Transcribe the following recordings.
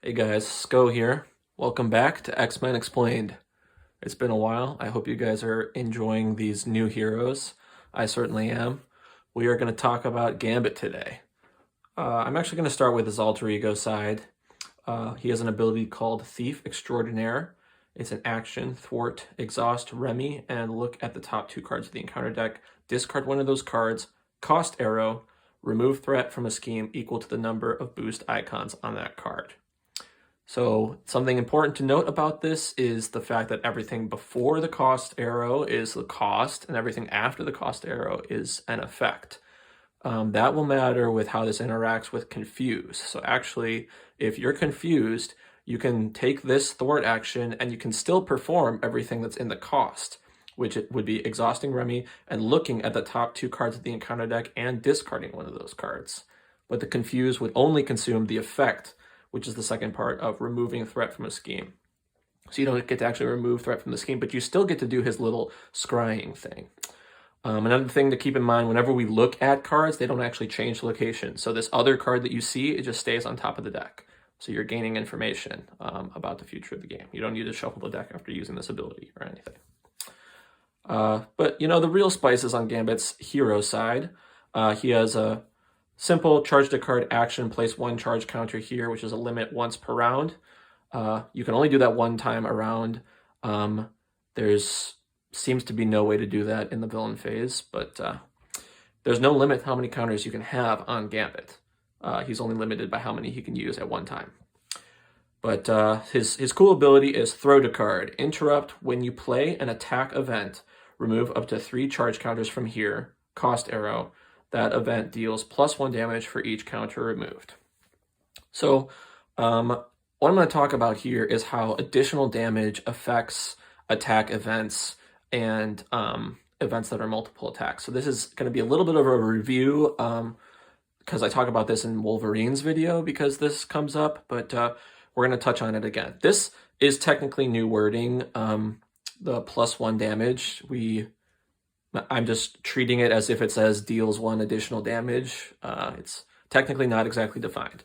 Hey guys, Sko here. Welcome back to X-Men Explained. It's been a while. I hope you guys are enjoying these new heroes. I certainly am. We are going to talk about Gambit today. I'm actually going to start with his alter ego side. He has an ability called Thief Extraordinaire. It's an action, thwart, exhaust, Remy, and look at the top two cards of the encounter deck. Discard one of those cards, cost arrow, remove threat from a scheme equal to the number of boost icons on that card. So something important to note about this is the fact that everything before the cost arrow is the cost and everything after the cost arrow is an effect. That will matter with how this interacts with confuse. So actually, if you're confused, you can take this thwart action and you can still perform everything that's in the cost, which it would be exhausting Remy and looking at the top two cards of the encounter deck and discarding one of those cards. But the confuse would only consume the effect, which is the second part of removing threat from a scheme. So you don't get to actually remove threat from the scheme, but you still get to do his little scrying thing. Another thing to keep in mind, whenever we look at cards, they don't actually change location. So this other card that you see, it just stays on top of the deck. So you're gaining information about the future of the game. You don't need to shuffle the deck after using this ability or anything. But, the real spice is on Gambit's hero side. He has a simple charge to card action, place one charge counter here, which is a limit once per round. You can only do that one time a round. There's seems to be no way to do that in the villain phase, but there's no limit how many counters you can have on Gambit. He's only limited by how many he can use at one time. But his cool ability is throw to card. Interrupt when you play an attack event. Remove up to 3 charge counters from here. Cost arrow. That event deals +1 damage for each counter removed. So what I'm going to talk about here is how additional damage affects attack events and events that are multiple attacks. So this is going to be a little bit of a review because I talk about this in Wolverine's video because this comes up, but we're going to touch on it again. This is technically new wording, the +1 damage. I'm just treating it as if it says deals 1 additional damage. It's technically not exactly defined.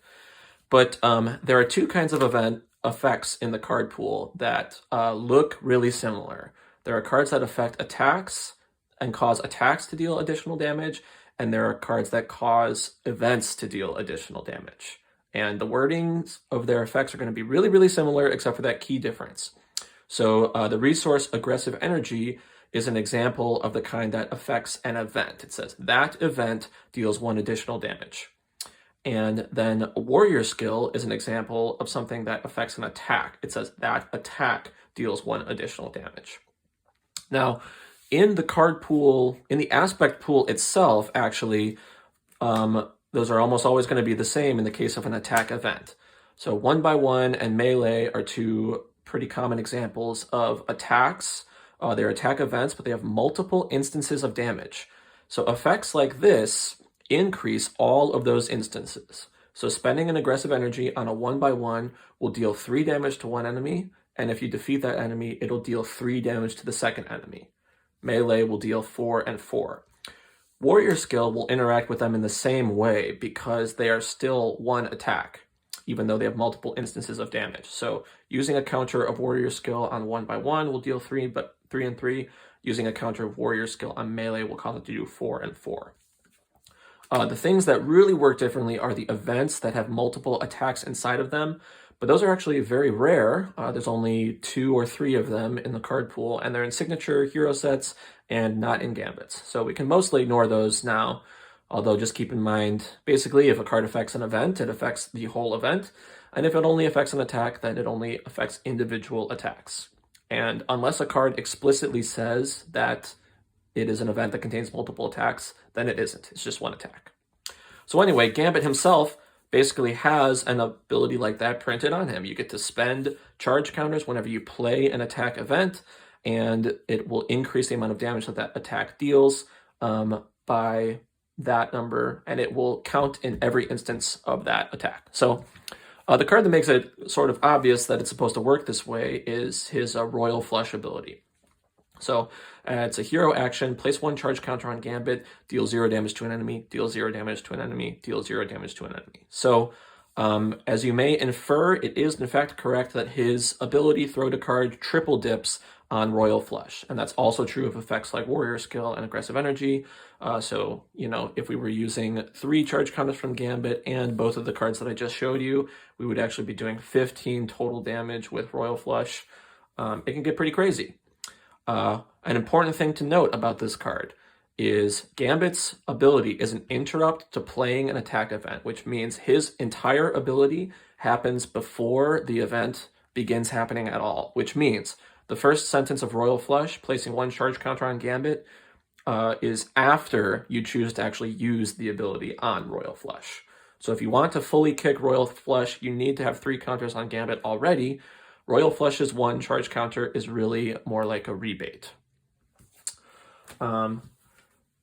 But there are 2 kinds of event effects in the card pool that look really similar. There are cards that affect attacks and cause attacks to deal additional damage, and there are cards that cause events to deal additional damage. And the wordings of their effects are going to be really, really similar, except for that key difference. So the resource aggressive energy is an example of the kind that affects an event. It says that event deals 1 additional damage. And then warrior skill is an example of something that affects an attack. It says that attack deals 1 additional damage. Now, in the card pool, in the aspect pool itself, actually, those are almost always going to be the same in the case of an attack event. So 1x1 and melee are 2 pretty common examples of attacks. They're attack events, but they have multiple instances of damage. So effects like this increase all of those instances. So spending an aggressive energy on a 1x1 will deal 3 damage to one enemy, and if you defeat that enemy, it'll deal 3 damage to the second enemy. Melee will deal 4 and 4. Warrior skill will interact with them in the same way because they are still 1 attack, even though they have multiple instances of damage. So using a counter of warrior skill on 1x1 will deal 3, but 3 and 3. Using a counter of warrior skill on melee will cause it to do 4 and 4. The things that really work differently are the events that have multiple attacks inside of them, but those are actually very rare. There's only 2 or 3 of them in the card pool, and they're in signature hero sets and not in gambits. So we can mostly ignore those now, although just keep in mind, basically, if a card affects an event, it affects the whole event, and if it only affects an attack, then it only affects individual attacks. And unless a card explicitly says that it is an event that contains multiple attacks, then it isn't. It's just 1 attack. So anyway, Gambit himself basically has an ability like that printed on him. You get to spend charge counters whenever you play an attack event, and it will increase the amount of damage that that attack deals by that number, and it will count in every instance of that attack. So the card that makes it sort of obvious that it's supposed to work this way is his Royal Flush ability. So it's a hero action, place 1 charge counter on Gambit, deal 0 damage to an enemy, deal 0 damage to an enemy, deal 0 damage to an enemy. So As you may infer, it is in fact correct that his ability throw to card triple dips on Royal Flush, and that's also true of effects like Warrior Skill and Aggressive Energy. So, you know, if we were using 3 charge counters from Gambit and both of the cards that I just showed you, we would actually be doing 15 total damage with Royal Flush. It can get pretty crazy. An important thing to note about this card is Gambit's ability is an interrupt to playing an attack event, which means his entire ability happens before the event begins happening at all, which means the first sentence of Royal Flush, placing 1 charge counter on Gambit, is after you choose to actually use the ability on Royal Flush. So if you want to fully kick Royal Flush, you need to have 3 counters on Gambit already. Royal Flush's 1 charge counter is really more like a rebate.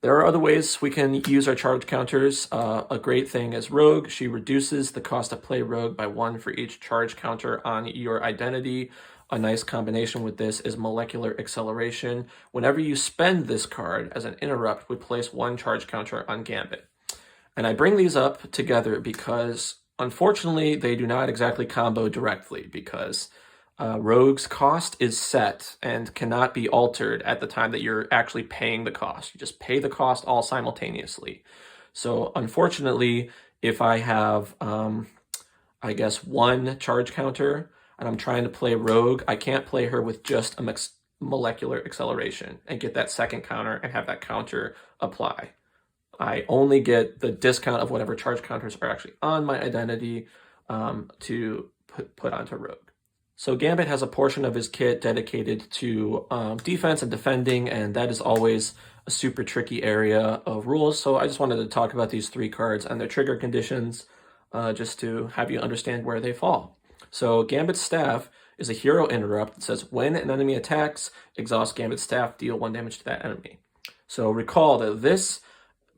There are other ways we can use our charge counters. A great thing is Rogue. She reduces the cost to play Rogue by 1 for each charge counter on your identity. A nice combination with this is Molecular Acceleration. Whenever you spend this card as an interrupt, we place 1 charge counter on Gambit. And I bring these up together because, unfortunately, they do not exactly combo directly, because Rogue's cost is set and cannot be altered at the time that you're actually paying the cost. You just pay the cost all simultaneously. So unfortunately, if I have, I guess, 1 charge counter and I'm trying to play Rogue, I can't play her with just a Molecular Acceleration and get that second counter and have that counter apply. I only get the discount of whatever charge counters are actually on my identity to put onto Rogue. So Gambit has a portion of his kit dedicated to defense and defending, and that is always a super tricky area of rules. So I just wanted to talk about these 3 cards and their trigger conditions just to have you understand where they fall. So Gambit's Staff is a hero interrupt that says when an enemy attacks, exhaust Gambit's Staff, deal 1 damage to that enemy. So recall that this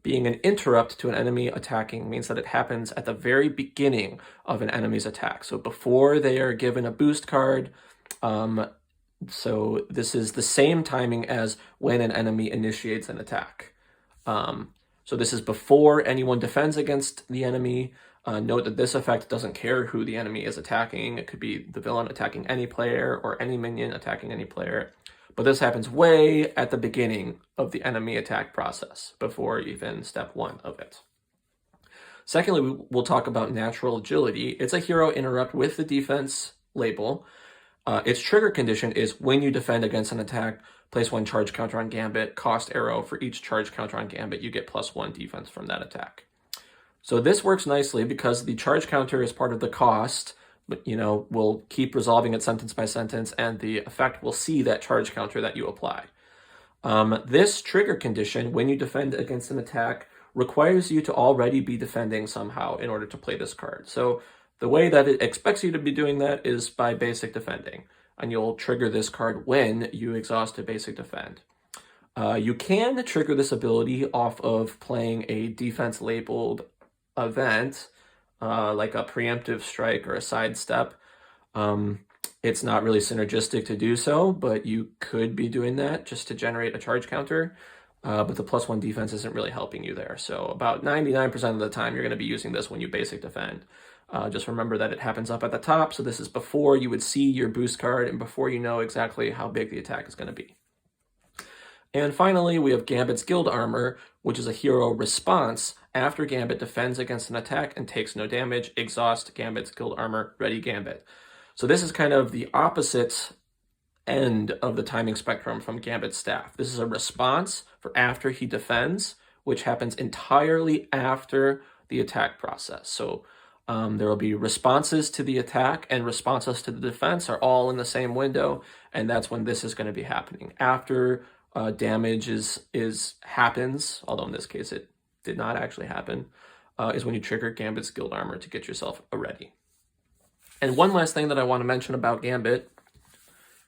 being an interrupt to an enemy attacking means that it happens at the very beginning of an enemy's attack. So before they are given a boost card. So this is the same timing as when an enemy initiates an attack. So this is before anyone defends against the enemy. Note that this effect doesn't care who the enemy is attacking. It could be the villain attacking any player or any minion attacking any player. But this happens way at the beginning of the enemy attack process, before even step 1 of it. Secondly, we'll talk about Natural Agility. It's a hero interrupt with the defense label. Its trigger condition is when you defend against an attack, place 1 charge counter on Gambit, cost arrow. For each charge counter on Gambit, you get +1 defense from that attack. So this works nicely because the charge counter is part of the cost, but, you know, we'll keep resolving it sentence by sentence, and the effect will see that charge counter that you apply. This trigger condition, when you defend against an attack, requires you to already be defending somehow in order to play this card. So the way that it expects you to be doing that is by basic defending, and you'll trigger this card when you exhaust a basic defend. You can trigger this ability off of playing a defense-labeled event, like a preemptive strike or a sidestep. It's not really synergistic to do so, but you could be doing that just to generate a charge counter. But the +1 defense isn't really helping you there. So about 99% of the time, you're going to be using this when you basic defend. Just remember that it happens up at the top. So this is before you would see your boost card and before you know exactly how big the attack is going to be. And finally, we have Gambit's Guild Armor, which is a hero response after Gambit defends against an attack and takes no damage. Exhaust Gambit's Guild Armor, ready Gambit. So this is kind of the opposite end of the timing spectrum from Gambit's Staff. This is a response for after he defends, which happens entirely after the attack process. So there will be responses to the attack and responses to the defense are all in the same window, and that's when this is going to be happening. After damage happens, although in this case it did not actually happen, is when you trigger Gambit's Guild Armor to get yourself a ready. And one last thing that I want to mention about Gambit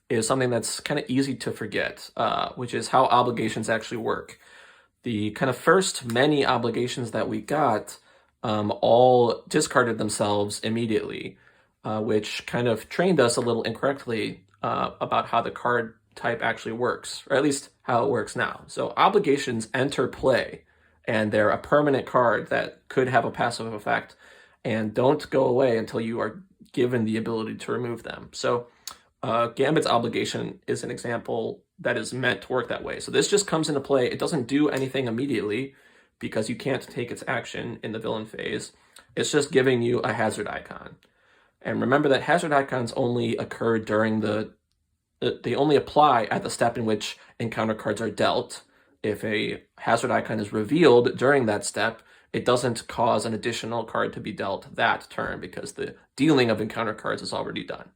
is something that's kind of easy to forget, which is how obligations actually work. The kind of first many obligations that we got all discarded themselves immediately, which kind of trained us a little incorrectly about how the card type actually works, or at least how it works now. So obligations enter play, and they're a permanent card that could have a passive effect and don't go away until you are given the ability to remove them. So Gambit's obligation is an example that is meant to work that way. So this just comes into play. It doesn't do anything immediately because you can't take its action in the villain phase. It's just giving you a hazard icon. And remember that hazard icons only occur during they only apply at the step in which encounter cards are dealt. If a hazard icon is revealed during that step, it doesn't cause an additional card to be dealt that turn because the dealing of encounter cards is already done.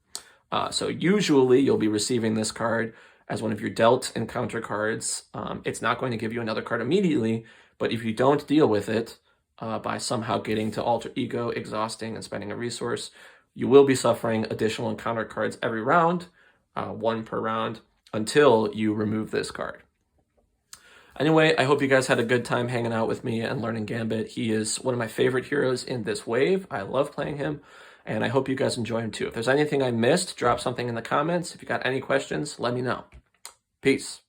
So usually you'll be receiving this card as one of your dealt encounter cards. It's not going to give you another card immediately, but if you don't deal with it by somehow getting to alter ego, exhausting, and spending a resource, you will be suffering additional encounter cards every round, one per round, until you remove this card. Anyway, I hope you guys had a good time hanging out with me and learning Gambit. He is one of my favorite heroes in this wave. I love playing him, and I hope you guys enjoy him too. If there's anything I missed, drop something in the comments. If you got any questions, let me know. Peace.